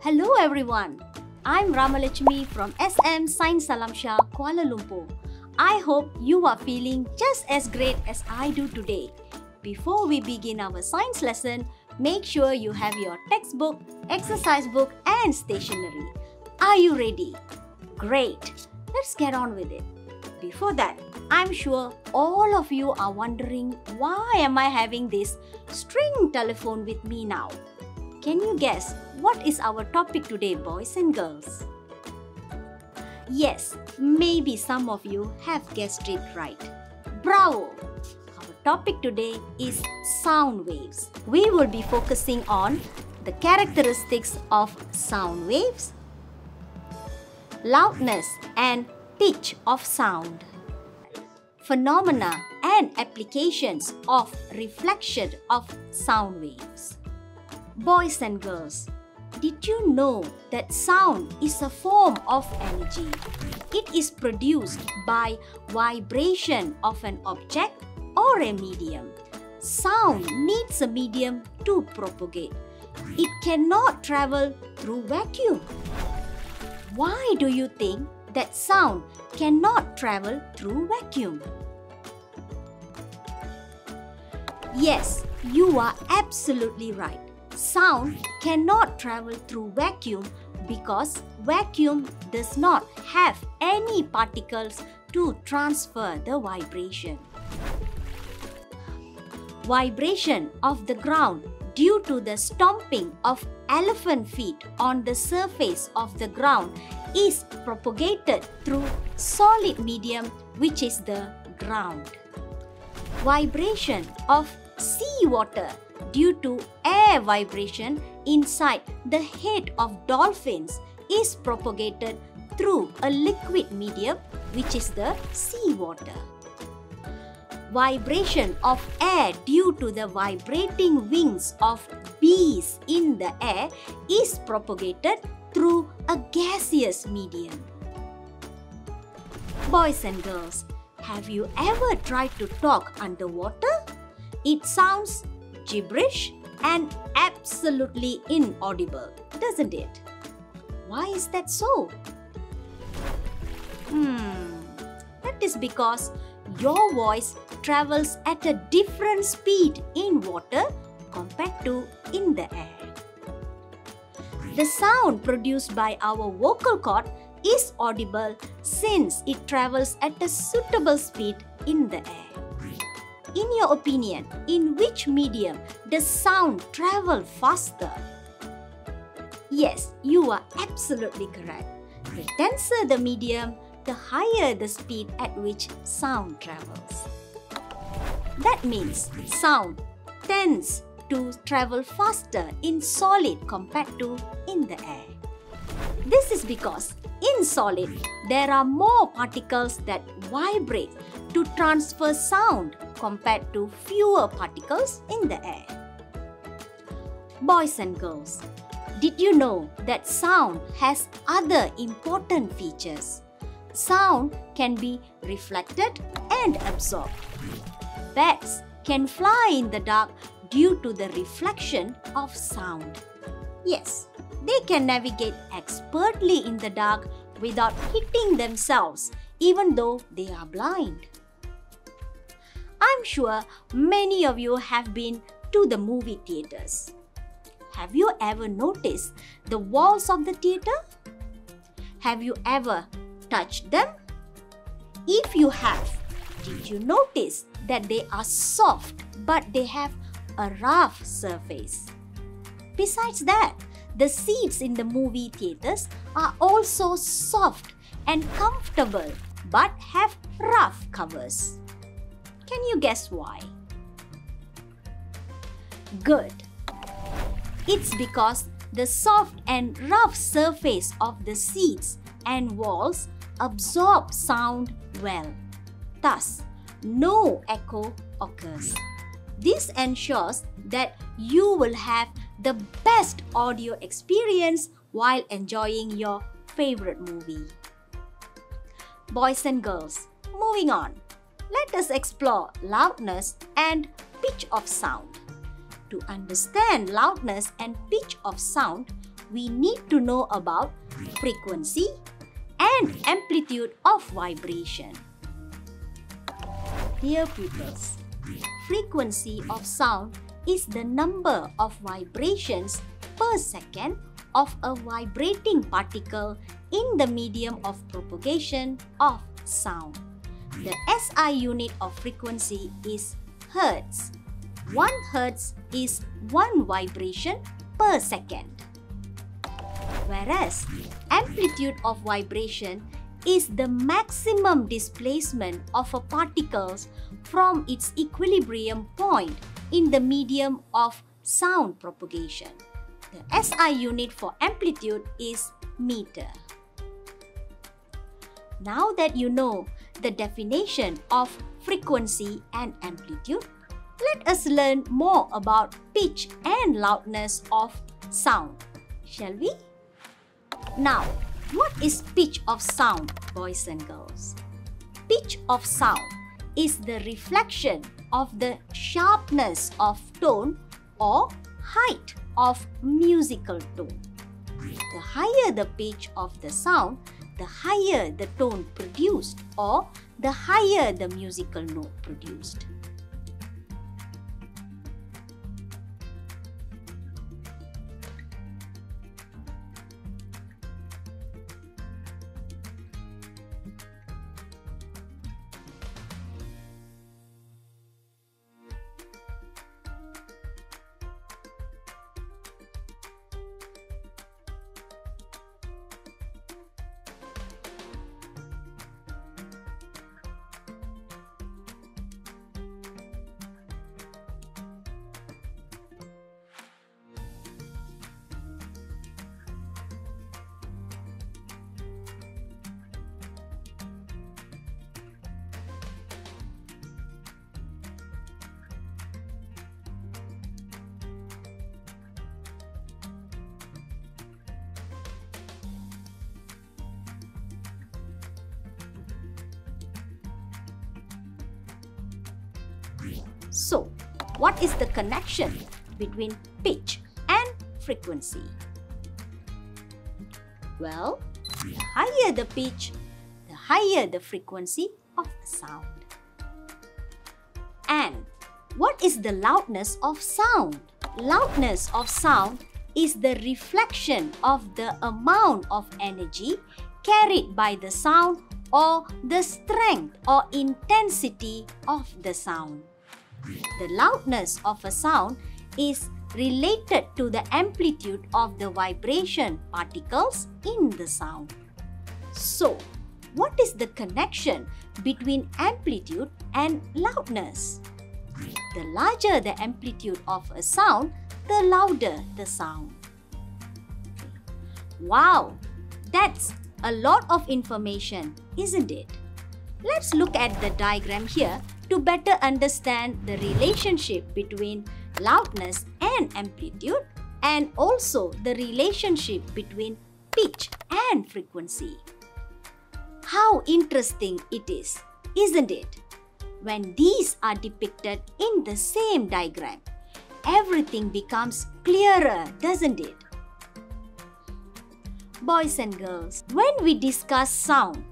Hello everyone, I'm Ramalachmi from SM Saint Salamsha, Kuala Lumpur. I hope you are feeling just as great as I do today. Before we begin our science lesson, make sure you have your textbook, exercise book and stationery. Are you ready? Great! Let's get on with it. Before that, I'm sure all of you are wondering why am I having this string telephone with me now? Can you guess what is our topic today, boys and girls? Yes, maybe some of you have guessed it right. Bravo! Our topic today is sound waves. We will be focusing on the characteristics of sound waves, loudness and pitch of sound, phenomena and applications of reflection of sound waves. Boys and girls, did you know that sound is a form of energy? It is produced by vibration of an object or a medium. Sound needs a medium to propagate. It cannot travel through vacuum. Why do you think that sound cannot travel through vacuum? Yes, you are absolutely right. Sound cannot travel through vacuum because vacuum does not have any particles to transfer the vibration. Vibration of the ground due to the stomping of elephant feet on the surface of the ground is propagated through solid medium, which is the ground. Vibration of seawater due to air vibration inside the head of dolphins is propagated through a liquid medium, which is the seawater. Vibration of air due to the vibrating wings of bees in the air is propagated through a gaseous medium. Boys and girls, have you ever tried to talk underwater? It sounds gibberish and absolutely inaudible, doesn't it? Why is that so? That is because your voice travels at a different speed in water compared to in the air. The sound produced by our vocal cord is audible since it travels at a suitable speed in the air. In your opinion, in which medium does sound travel faster? Yes, you are absolutely correct. The denser the medium, the higher the speed at which sound travels. That means sound tends to travel faster in solid compared to in the air. This is because in solid, there are more particles that vibrate to transfer sound compared to fewer particles in the air. Boys and girls, did you know that sound has other important features? Sound can be reflected and absorbed. Bats can fly in the dark due to the reflection of sound. Yes, they can navigate expertly in the dark without hitting themselves, even though they are blind. I'm sure many of you have been to the movie theaters. Have you ever noticed the walls of the theater? Have you ever touched them? If you have, did you notice that they are soft but they have a rough surface? Besides that, the seats in the movie theaters are also soft and comfortable but have rough covers. Can you guess why? Good. It's because the soft and rough surface of the seats and walls absorb sound well. Thus, no echo occurs. This ensures that you will have the best audio experience while enjoying your favorite movie. Boys and girls, moving on. Let us explore loudness and pitch of sound. To understand loudness and pitch of sound, we need to know about frequency and amplitude of vibration. Dear pupils, frequency of sound is the number of vibrations per second of a vibrating particle in the medium of propagation of sound. The SI unit of frequency is Hertz. 1 Hertz is 1 vibration per second. Whereas amplitude of vibration is the maximum displacement of a particle from its equilibrium point in the medium of sound propagation. The SI unit for amplitude is meter. Now that you know the definition of frequency and amplitude, let us learn more about pitch and loudness of sound, shall we? Now, what is pitch of sound, boys and girls? Pitch of sound is the reflection of the sharpness of tone or height of musical tone. The higher the pitch of the sound, the higher the tone produced or the higher the musical note produced. So, what is the connection between pitch and frequency? Well, the higher the pitch, the higher the frequency of a sound. And what is the loudness of sound? Loudness of sound is the reflection of the amount of energy carried by the sound or the strength or intensity of the sound. The loudness of a sound is related to the amplitude of the vibration particles in the sound. So, what is the connection between amplitude and loudness? The larger the amplitude of a sound, the louder the sound. Wow, that's a lot of information, isn't it? Let's look at the diagram here to better understand the relationship between loudness and amplitude and also the relationship between pitch and frequency. How interesting it is, isn't it? When these are depicted in the same diagram, everything becomes clearer, doesn't it? Boys and girls, when we discuss sound,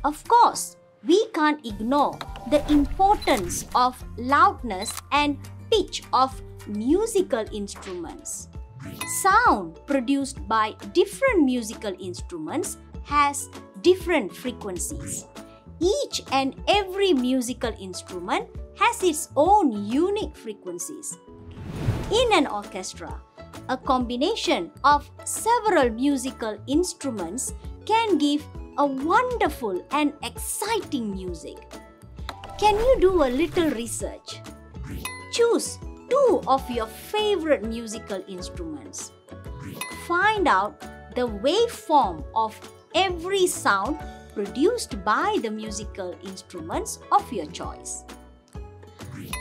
of course, we can't ignore the importance of loudness and pitch of musical instruments. Sound produced by different musical instruments has different frequencies. Each and every musical instrument has its own unique frequencies. In an orchestra, a combination of several musical instruments can give a wonderful and exciting music. Can you do a little research? Choose 2 of your favorite musical instruments. Find out the waveform of every sound produced by the musical instruments of your choice.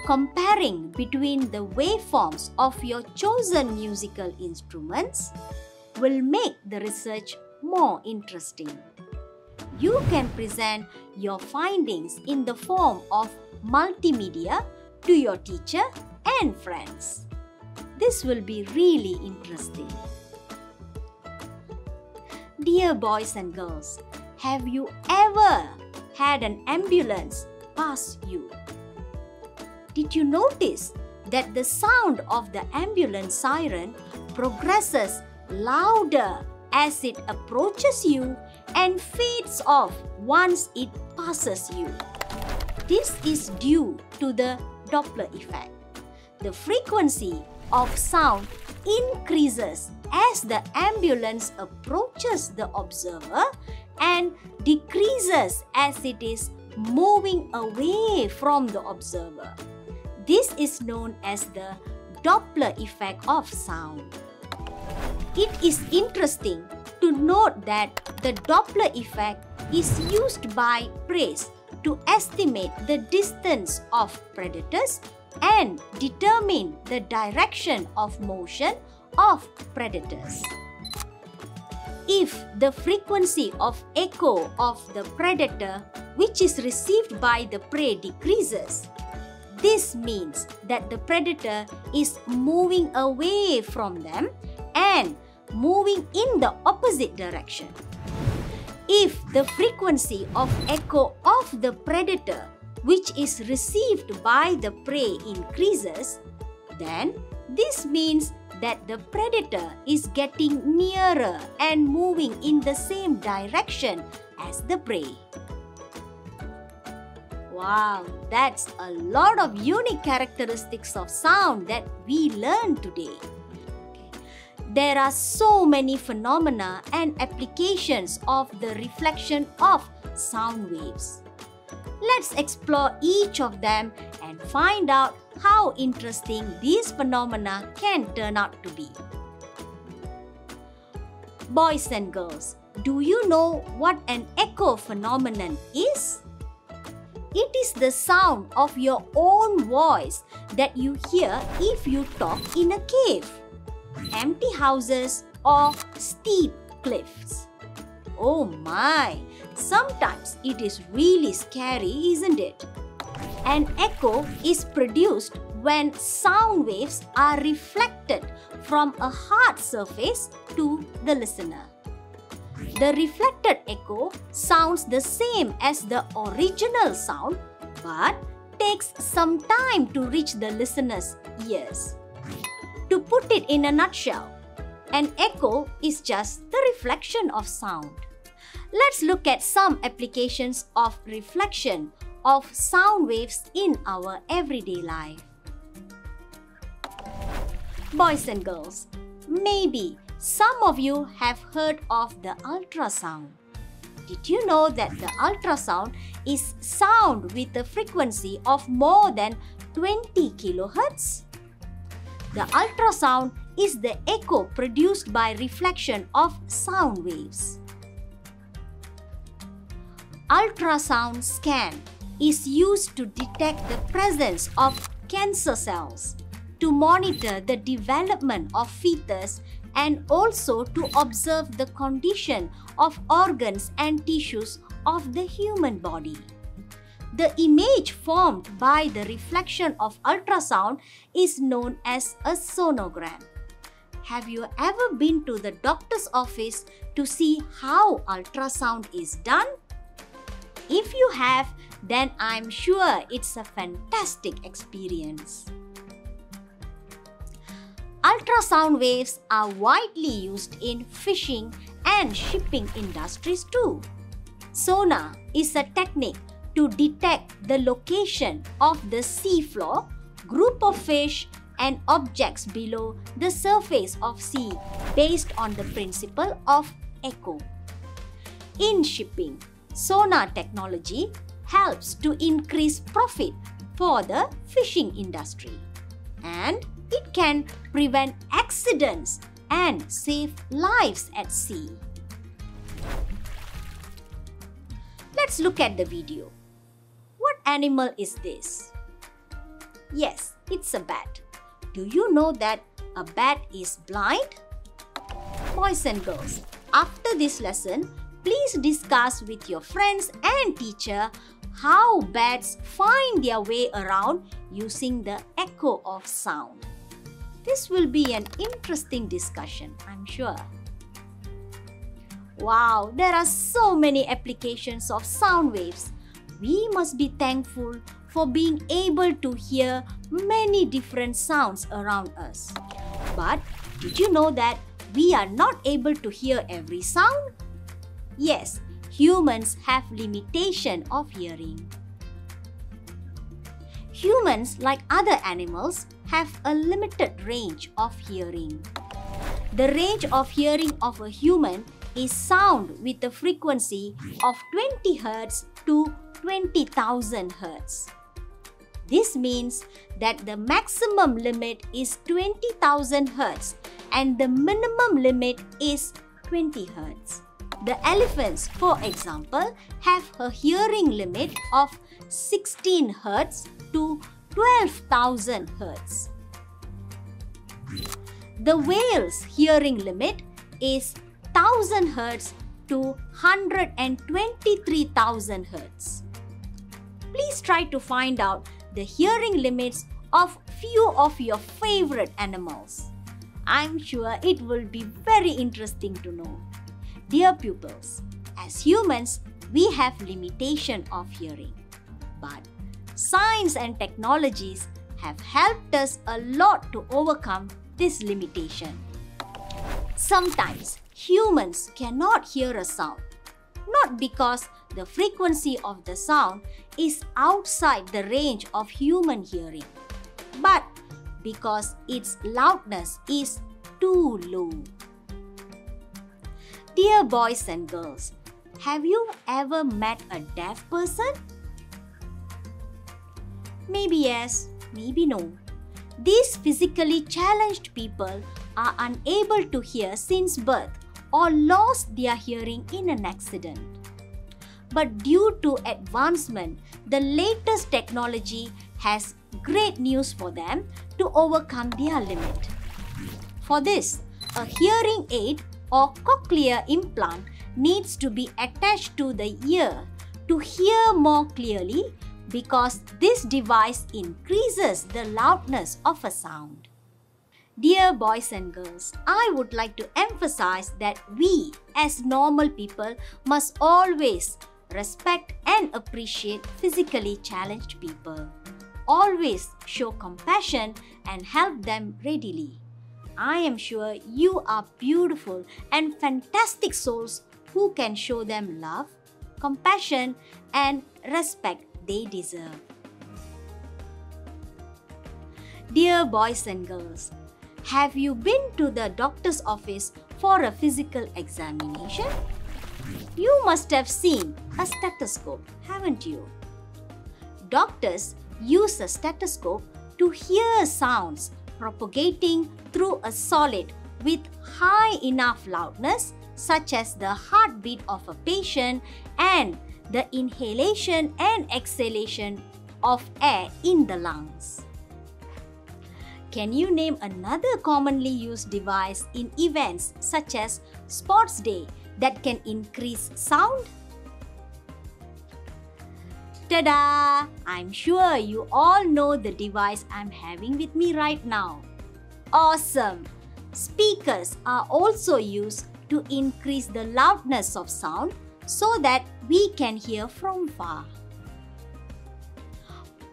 Comparing between the waveforms of your chosen musical instruments will make the research more interesting. You can present your findings in the form of multimedia to your teacher and friends. This will be really interesting. Dear boys and girls, have you ever had an ambulance pass you? Did you notice that the sound of the ambulance siren progresses louder as it approaches you and fades off once it passes you? This is due to the Doppler effect. The frequency of sound increases as the ambulance approaches the observer and decreases as it is moving away from the observer. This is known as the Doppler effect of sound. It is interesting to note that the Doppler effect is used by preys to estimate the distance of predators and determine the direction of motion of predators. If the frequency of echo of the predator which is received by the prey decreases, this means that the predator is moving away from them and moving in the opposite direction. If the frequency of echo of the predator which is received by the prey increases, then this means that the predator is getting nearer and moving in the same direction as the prey. Wow, that's a lot of unique characteristics of sound that we learned today. There are so many phenomena and applications of the reflection of sound waves. Let's explore each of them and find out how interesting these phenomena can turn out to be. Boys and girls, do you know what an echo phenomenon is? It is the sound of your own voice that you hear if you talk in a cave, empty houses, or steep cliffs. Oh my! Sometimes it is really scary, isn't it? An echo is produced when sound waves are reflected from a hard surface to the listener. The reflected echo sounds the same as the original sound but takes some time to reach the listener's ears. To put it in a nutshell, an echo is just the reflection of sound. Let's look at some applications of reflection of sound waves in our everyday life. Boys and girls, maybe some of you have heard of the ultrasound. Did you know that the ultrasound is sound with a frequency of more than 20 kHz? The ultrasound is the echo produced by reflection of sound waves. Ultrasound scan is used to detect the presence of cancer cells, to monitor the development of fetus, and also to observe the condition of organs and tissues of the human body. The image formed by the reflection of ultrasound is known as a sonogram. Have you ever been to the doctor's office to see how ultrasound is done? If you have, then I'm sure it's a fantastic experience. Ultrasound waves are widely used in fishing and shipping industries too. Sonar is a technique to detect the location of the seafloor, group of fish, and objects below the surface of sea based on the principle of echo. In shipping, sonar technology helps to increase profit for the fishing industry, and it can prevent accidents and save lives at sea. Let's look at the video. What animal is this? Yes, it's a bat. Do you know that a bat is blind? Boys and girls, after this lesson, please discuss with your friends and teacher how bats find their way around using the echo of sound. This will be an interesting discussion, I'm sure. Wow, there are so many applications of sound waves. We must be thankful for being able to hear many different sounds around us. But did you know that we are not able to hear every sound? Yes, humans have limitation of hearing. Humans, like other animals, have a limited range of hearing. The range of hearing of a human is sound with a frequency of 20 Hz to 20,000 Hz. This means that the maximum limit is 20,000 Hz and the minimum limit is 20 Hz. The elephants, for example, have a hearing limit of 16 Hz to 12,000 Hz. The whale's hearing limit is 1000 Hz to 123,000 Hz. Please try to find out the hearing limits of few of your favorite animals. I'm sure it will be very interesting to know. Dear pupils, as humans, we have limitation of hearing. But science and technologies have helped us a lot to overcome this limitation. Sometimes humans cannot hear a sound, not because the frequency of the sound is outside the range of human hearing, but because its loudness is too low. Dear boys and girls, have you ever met a deaf person? Maybe yes, maybe no. These physically challenged people are unable to hear since birth or lost their hearing in an accident. But due to advancement, the latest technology has great news for them to overcome their limit. For this, a hearing aid or cochlear implant needs to be attached to the ear to hear more clearly because this device increases the loudness of a sound. Dear boys and girls, I would like to emphasize that we as normal people must always respect and appreciate physically challenged people. Always show compassion and help them readily. I am sure you are beautiful and fantastic souls who can show them love, compassion, and respect they deserve. Dear boys and girls, have you been to the doctor's office for a physical examination? You must have seen a stethoscope, haven't you? Doctors use a stethoscope to hear sounds propagating through a solid with high enough loudness, such as the heartbeat of a patient and the inhalation and exhalation of air in the lungs. Can you name another commonly used device in events such as Sports Day that can increase sound? Ta-da! I'm sure you all know the device I'm having with me right now. Awesome! Speakers are also used to increase the loudness of sound so that we can hear from far.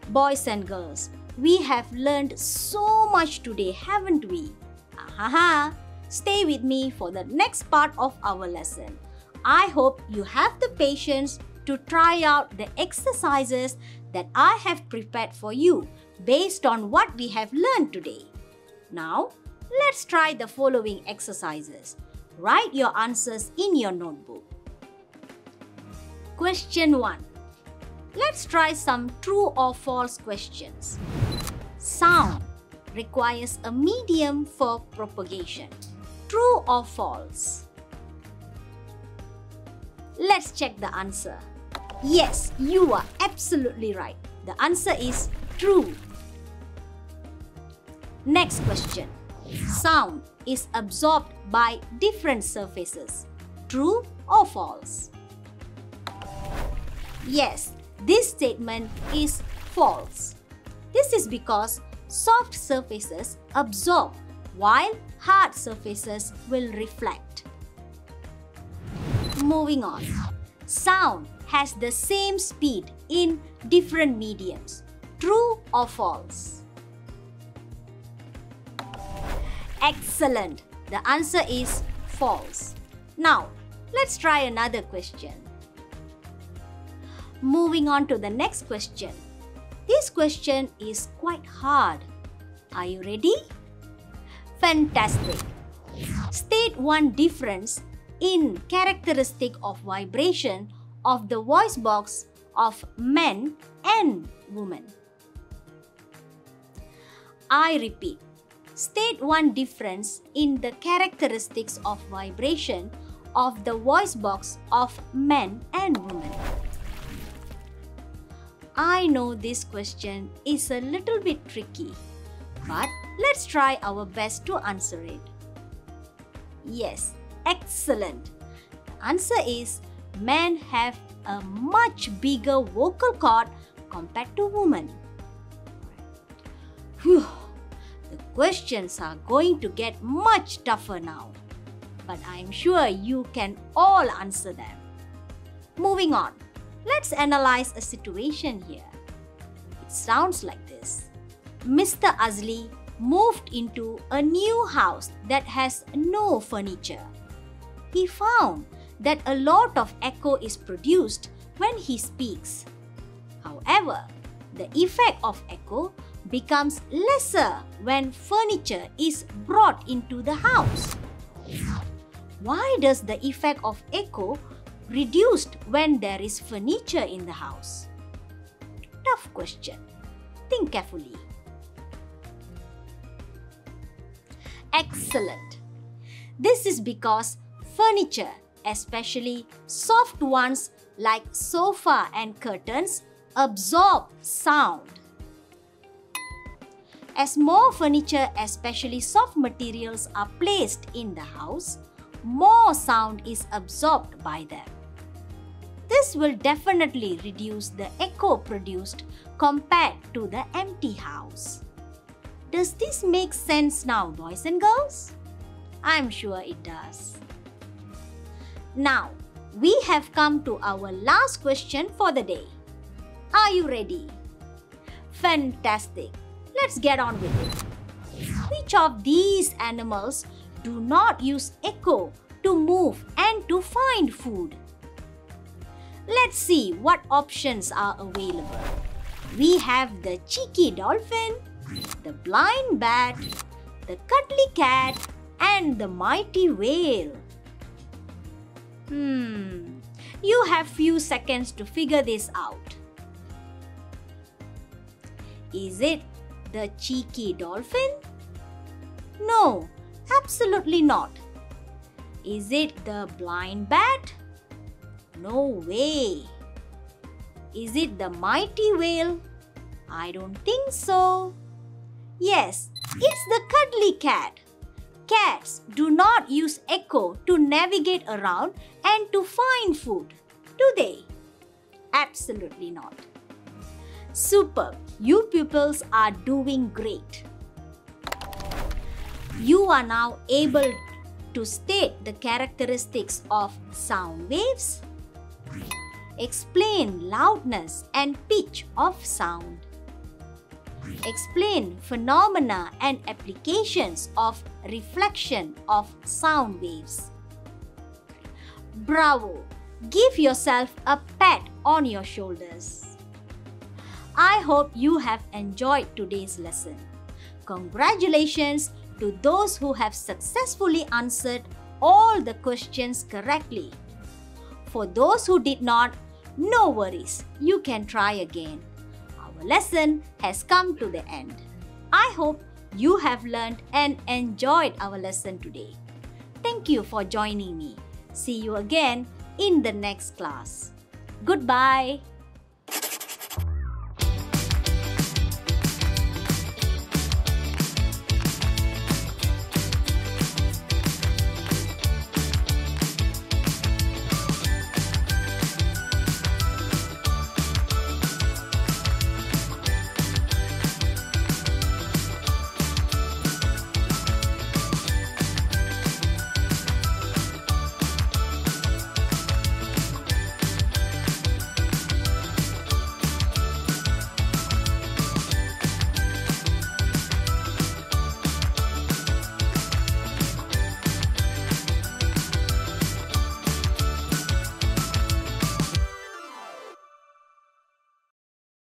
Boys and girls, we have learned so much today, haven't we? Ahaha! Stay with me for the next part of our lesson. I hope you have the patience to try out the exercises that I have prepared for you based on what we have learned today. Now, let's try the following exercises. Write your answers in your notebook. Question 1. Let's try some true or false questions. Sound requires a medium for propagation. True or false? Let's check the answer. Yes, you are absolutely right. The answer is true. Next question. Sound is absorbed by different surfaces. True or false? Yes, this statement is false. This is because soft surfaces absorb while hard surfaces will reflect. Moving on. Sound has the same speed in different mediums. True or false? Excellent. The answer is false. Now, let's try another question. Moving on to the next question. This question is quite hard. Are you ready? Fantastic. State one difference in characteristic of vibration of the voice box of men and women. I repeat. State one difference in the characteristics of vibration of the voice box of men and women. I know this question is a little bit tricky, but let's try our best to answer it. Yes, excellent. The answer is men have a much bigger vocal cord compared to women. Phew. The questions are going to get much tougher now, but I'm sure you can all answer them. Moving on, let's analyze a situation here. It sounds like this. Mr. Azli moved into a new house that has no furniture. He found that a lot of echo is produced when he speaks. However, the effect of echo becomes lesser when furniture is brought into the house. Why does the effect of echo reduced when there is furniture in the house? Tough question. Think carefully. Excellent. This is because furniture, especially soft ones like sofa and curtains, absorb sound. As more furniture, especially soft materials, are placed in the house, more sound is absorbed by them. This will definitely reduce the echo produced compared to the empty house. Does this make sense now, boys and girls? I'm sure it does. Now, we have come to our last question for the day. Are you ready? Fantastic. Let's get on with it. Which of these animals do not use echo to move and to find food? Let's see what options are available. We have the cheeky dolphin, the blind bat, the cuddly cat, and the mighty whale. You have few seconds to figure this out. Is it the cheeky dolphin? No, absolutely not. Is it the blind bat? No way. Is it the mighty whale? I don't think so. Yes, it's the cuddly cat. Cats do not use echo to navigate around and to find food, do they? Absolutely not. Superb! You pupils are doing great. You are now able to state the characteristics of sound waves, explain loudness and pitch of sound, explain phenomena and applications of reflection of sound waves. Bravo! Give yourself a pat on your shoulders. I hope you have enjoyed today's lesson. Congratulations to those who have successfully answered all the questions correctly. For those who did not, no worries, you can try again. Our lesson has come to the end. I hope you have learned and enjoyed our lesson today. Thank you for joining me. See you again in the next class. Goodbye.